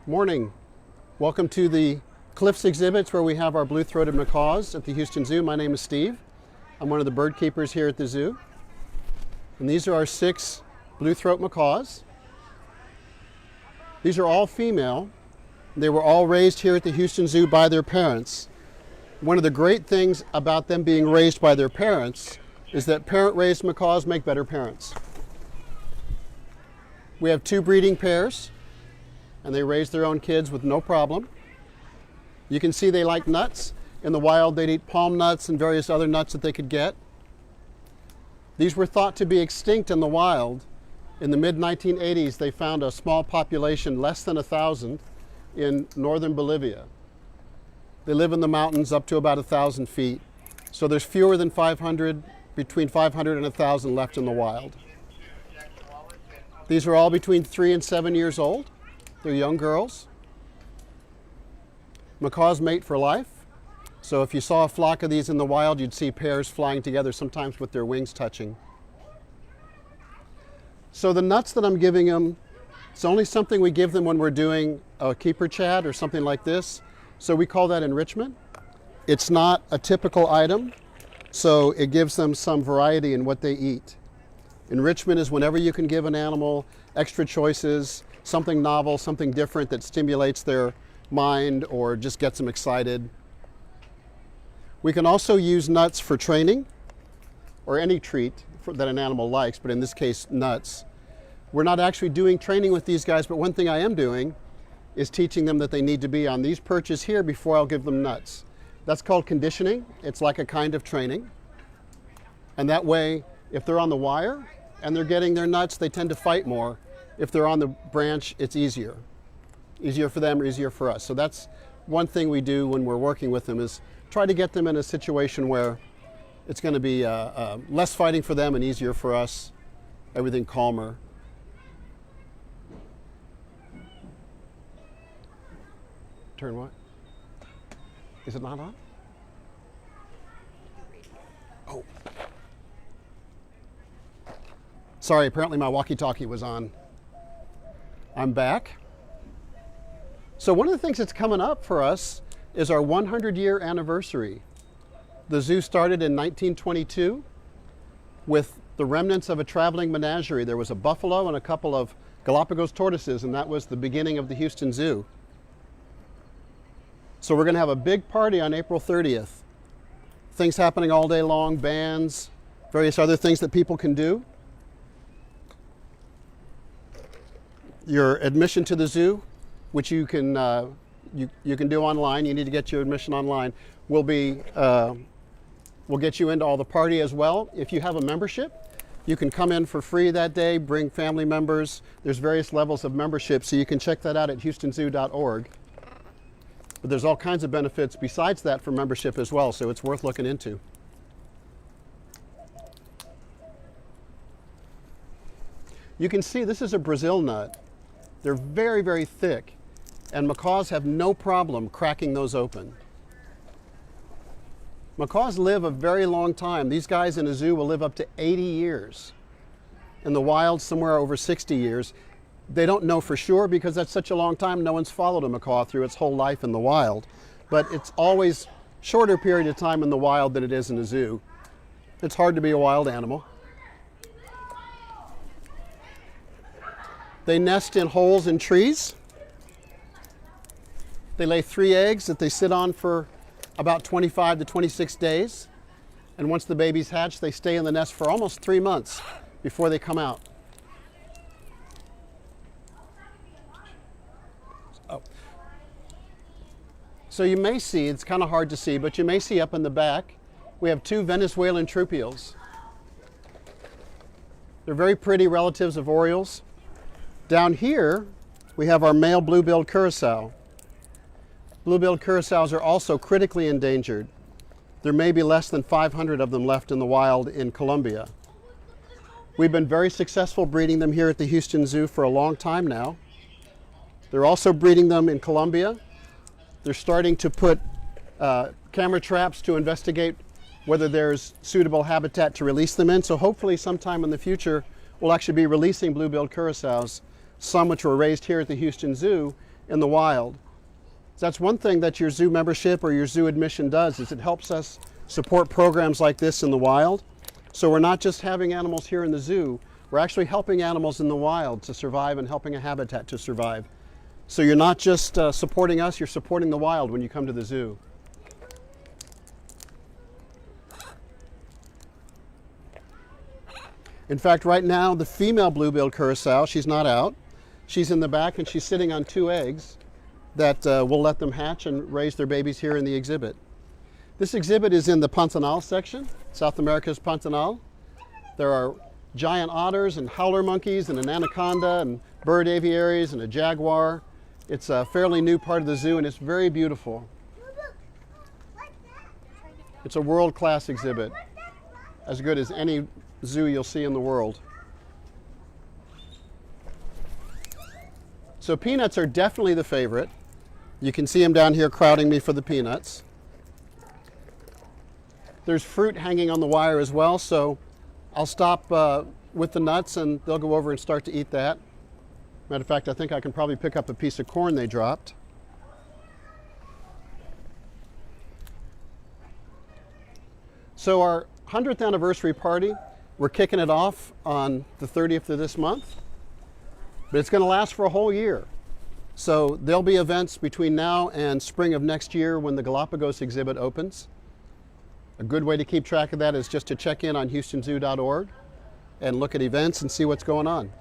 Morning. Welcome to the Cliffs exhibits where we have our blue-throated macaws at the Houston Zoo. My name is Steve. I'm one of the bird keepers here at the zoo. And these are our 6 blue-throat macaws. These are all female. They were all raised here at the Houston Zoo by their parents. One of the great things about them being raised by their parents is that parent-raised macaws make better parents. We have 2 breeding pairs, and they raise their own kids with no problem. You can see they like nuts. In the wild, they'd eat palm nuts and various other nuts that they could get. These were thought to be extinct in the wild. In the mid-1980s, they found a small population, less than 1,000, in northern Bolivia. They live in the mountains up to about 1,000 feet. So there's fewer than 500, between 500 and 1,000 left in the wild. These are all between 3 and 7 years old. They're young girls. Macaws mate for life. So if you saw a flock of these in the wild, you'd see pairs flying together, sometimes with their wings touching. So the nuts that I'm giving them, it's only something we give them when we're doing a keeper chat or something like this. So we call that enrichment. It's not a typical item, so it gives them some variety in what they eat. Enrichment is whenever you can give an animal extra choices, something novel, something different that stimulates their mind or just gets them excited. We can also use nuts for training or any treat that an animal likes, but in this case, nuts. We're not actually doing training with these guys, but one thing I am doing is teaching them that they need to be on these perches here before I'll give them nuts. That's called conditioning. It's like a kind of training. And that way, if they're on the wire and they're getting their nuts, they tend to fight more. If they're on the branch, it's easier. Easier for them or easier for us. So that's one thing we do when we're working with them, is try to get them in a situation where it's going to be less fighting for them and easier for us, everything calmer. Turn what? Is it not on? Oh. Sorry, apparently my walkie-talkie was on. I'm back. So one of the things that's coming up for us is our 100-year anniversary. The zoo started in 1922 with the remnants of a traveling menagerie. There was a buffalo and a couple of Galapagos tortoises, and that was the beginning of the Houston Zoo. So we're going to have a big party on April 30th. Things happening all day long, bands, various other things that people can do. Your admission to the zoo, which you can you can do online. You need to get your admission online. Will get you into all the party as well. If you have a membership, you can come in for free that day. Bring family members. There's various levels of membership, so you can check that out at houstonzoo.org. But there's all kinds of benefits besides that for membership as well, so it's worth looking into. You can see this is a Brazil nut. They're very, very thick, and macaws have no problem cracking those open. Macaws live a very long time. These guys in a zoo will live up to 80 years. In the wild, somewhere over 60 years. They don't know for sure because that's such a long time. No one's followed a macaw through its whole life in the wild. But it's always shorter period of time in the wild than it is in a zoo. It's hard to be a wild animal. They nest in holes in trees. They lay 3 eggs that they sit on for about 25 to 26 days. And once the babies hatch, they stay in the nest for almost 3 months before they come out. Oh. So you may see, it's kind of hard to see, but you may see up in the back, we have 2 Venezuelan troupials. They're very pretty relatives of orioles. Down here, we have our male blue-billed curassow. Blue-billed curassows are also critically endangered. There may be less than 500 of them left in the wild in Colombia. We've been very successful breeding them here at the Houston Zoo for a long time now. They're also breeding them in Colombia. They're starting to put camera traps to investigate whether there's suitable habitat to release them in. So hopefully sometime in the future, we'll actually be releasing blue-billed curassows, some which were raised here at the Houston Zoo in the wild. So that's one thing that your zoo membership or your zoo admission does, is it helps us support programs like this in the wild. So we're not just having animals here in the zoo, we're actually helping animals in the wild to survive and helping a habitat to survive. So you're not just supporting us, you're supporting the wild when you come to the zoo. In fact, right now, the female blue-billed curassow, she's not out. She's in the back and she's sitting on 2 eggs that we'll let them hatch and raise their babies here in the exhibit. This exhibit is in the Pantanal section, South America's Pantanal. There are giant otters and howler monkeys and an anaconda and bird aviaries and a jaguar. It's a fairly new part of the zoo and it's very beautiful. It's a world-class exhibit, as good as any zoo you'll see in the world. So peanuts are definitely the favorite. You can see them down here crowding me for the peanuts. There's fruit hanging on the wire as well, so I'll stop with the nuts and they'll go over and start to eat that. Matter of fact, I think I can probably pick up a piece of corn they dropped. So our 100th anniversary party, we're kicking it off on the 30th of this month, but it's going to last for a whole year. So there'll be events between now and spring of next year when the Galapagos exhibit opens. A good way to keep track of that is just to check in on houstonzoo.org and look at events and see what's going on.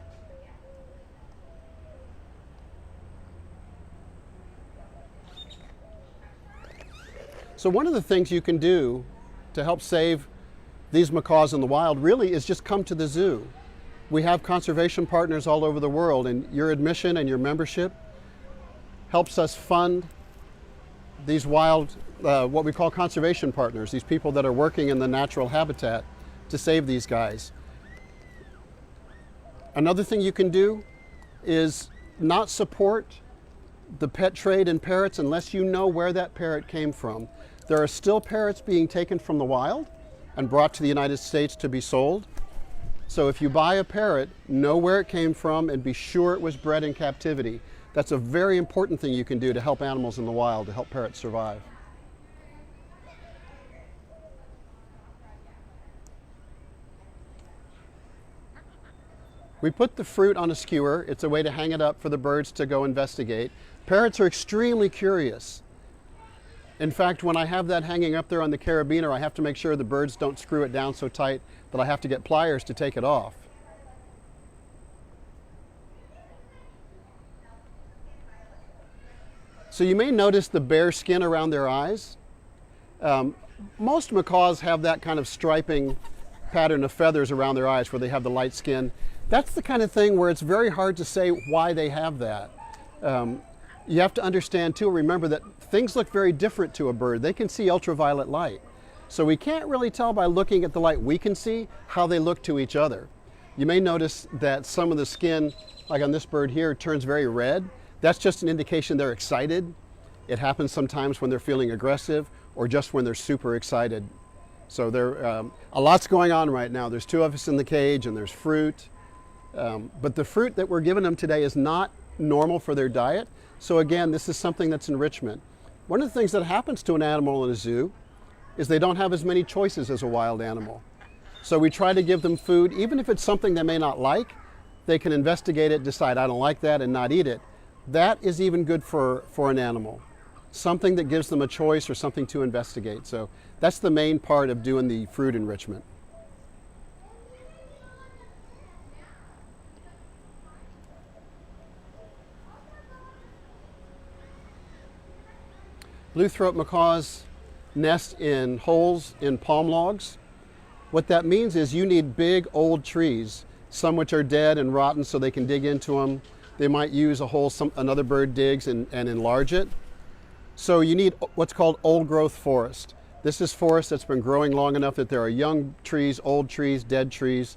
So one of the things you can do to help save these macaws in the wild really is just come to the zoo. We have conservation partners all over the world, and your admission and your membership helps us fund these wild, what we call conservation partners, these people that are working in the natural habitat to save these guys. Another thing you can do is not support the pet trade in parrots unless you know where that parrot came from. There are still parrots being taken from the wild and brought to the United States to be sold. So if you buy a parrot, know where it came from and be sure it was bred in captivity. That's a very important thing you can do to help animals in the wild, to help parrots survive. We put the fruit on a skewer. It's a way to hang it up for the birds to go investigate. Parrots are extremely curious. In fact, when I have that hanging up there on the carabiner, I have to make sure the birds don't screw it down so tight that I have to get pliers to take it off. So you may notice the bare skin around their eyes. Most macaws have that kind of striping pattern of feathers around their eyes where they have the light skin. That's the kind of thing where it's very hard to say why they have that. You have to understand too, remember that things look very different to a bird. They can see ultraviolet light. So we can't really tell by looking at the light we can see how they look to each other. You may notice that some of the skin, like on this bird here, turns very red. That's just an indication they're excited. It happens sometimes when they're feeling aggressive or just when they're super excited. So a lot's going on right now. There's 2 of us in the cage and there's fruit. But the fruit that we're giving them today is not normal for their diet. So again, this is something that's enrichment. One of the things that happens to an animal in a zoo is they don't have as many choices as a wild animal. So we try to give them food, even if it's something they may not like, they can investigate it, decide I don't like that and not eat it. That is even good for an animal. Something that gives them a choice or something to investigate. So that's the main part of doing the fruit enrichment. Blue-throat macaws nest in holes in palm logs. What that means is you need big old trees, some which are dead and rotten so they can dig into them. They might use a hole another bird digs and enlarge it. So you need what's called old growth forest. This is forest that's been growing long enough that there are young trees, old trees, dead trees.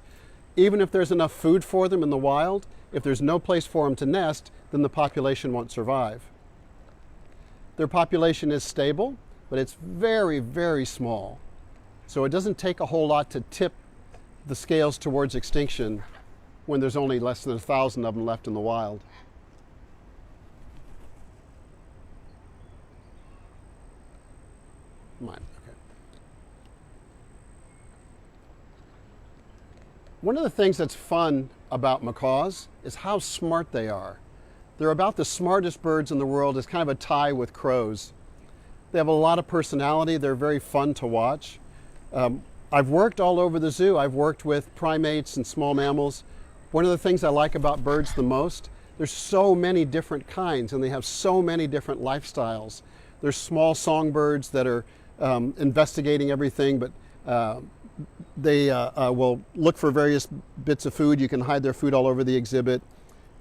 Even if there's enough food for them in the wild, if there's no place for them to nest, then the population won't survive. Their population is stable, but it's very, very small. So it doesn't take a whole lot to tip the scales towards extinction when there's only less than 1,000 of them left in the wild. Mine. Okay. One of the things that's fun about macaws is how smart they are. They're about the smartest birds in the world. It's kind of a tie with crows. They have a lot of personality. They're very fun to watch. I've worked all over the zoo. I've worked with primates and small mammals. One of the things I like about birds the most, there's so many different kinds and they have so many different lifestyles. There's small songbirds that are investigating everything, but they will look for various bits of food. You can hide their food all over the exhibit.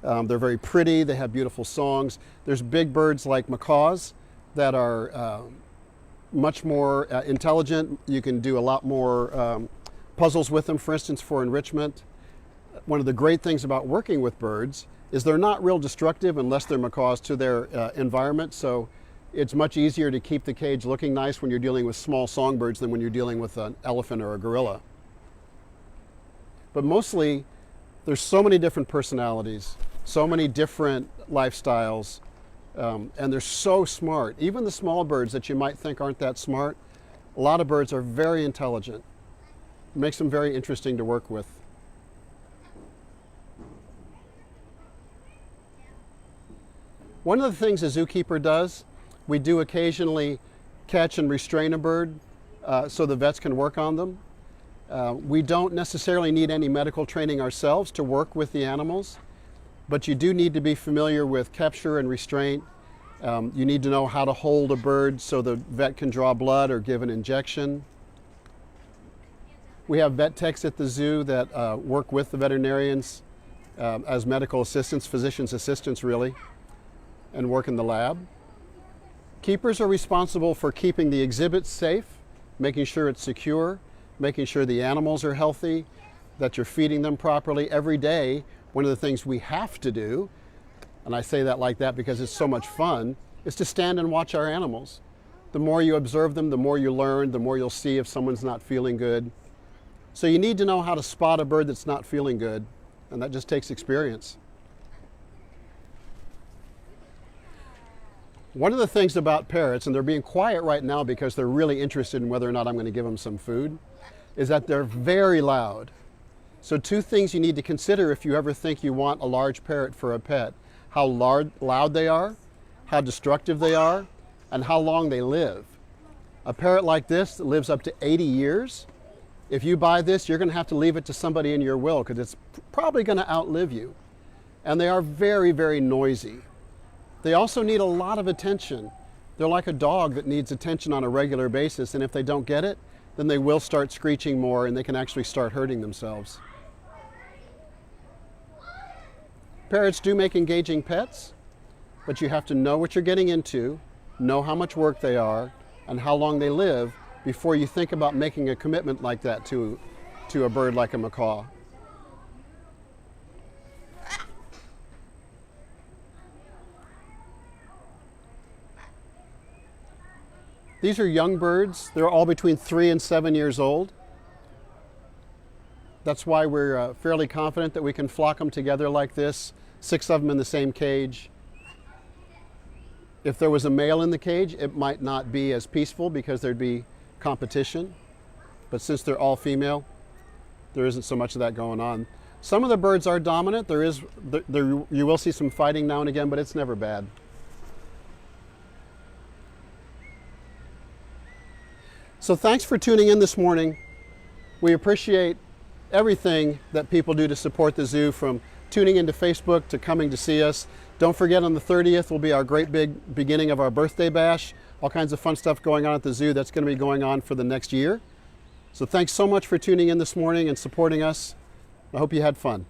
They're very pretty. They have beautiful songs. There's big birds like macaws that are much more intelligent. You can do a lot more puzzles with them, for instance, for enrichment. One of the great things about working with birds is they're not real destructive unless they're macaws to their environment. So it's much easier to keep the cage looking nice when you're dealing with small songbirds than when you're dealing with an elephant or a gorilla. But mostly, there's so many different personalities, so many different lifestyles, and they're so smart. Even the small birds that you might think aren't that smart, a lot of birds are very intelligent. It makes them very interesting to work with. One of the things a zookeeper does, we do occasionally catch and restrain a bird so the vets can work on them. We don't necessarily need any medical training ourselves to work with the animals, but you do need to be familiar with capture and restraint. You need to know how to hold a bird so the vet can draw blood or give an injection. We have vet techs at the zoo that work with the veterinarians as medical assistants, physician's assistants really, and work in the lab. Keepers are responsible for keeping the exhibit safe, making sure it's secure, making sure the animals are healthy, that you're feeding them properly every day. One of the things we have to do, and I say that like that because it's so much fun, is to stand and watch our animals. The more you observe them, the more you learn, the more you'll see if someone's not feeling good. So you need to know how to spot a bird that's not feeling good, and that just takes experience. One of the things about parrots, and they're being quiet right now because they're really interested in whether or not I'm going to give them some food, is that they're very loud. So two things you need to consider if you ever think you want a large parrot for a pet: how loud they are, how destructive they are, and how long they live. A parrot like this that lives up to 80 years, if you buy this, you're going to have to leave it to somebody in your will because it's probably going to outlive you. And they are very, very noisy. They also need a lot of attention. They're like a dog that needs attention on a regular basis, and if they don't get it, then they will start screeching more and they can actually start hurting themselves. Parrots do make engaging pets, but you have to know what you're getting into, know how much work they are, and how long they live before you think about making a commitment like that to a bird like a macaw. These are young birds. They're all between 3 and 7 years old. That's why we're fairly confident that we can flock them together like this, 6 of them in the same cage. If there was a male in the cage, it might not be as peaceful because there'd be competition. But since they're all female, there isn't so much of that going on. Some of the birds are dominant. You will see some fighting now and again, but it's never bad. So thanks for tuning in this morning. We appreciate everything that people do to support the zoo, from tuning into Facebook to coming to see us. Don't forget, on the 30th will be our great big beginning of our birthday bash. All kinds of fun stuff going on at the zoo. That's going to be going on for the next year. So thanks so much for tuning in this morning and supporting us. I hope you had fun.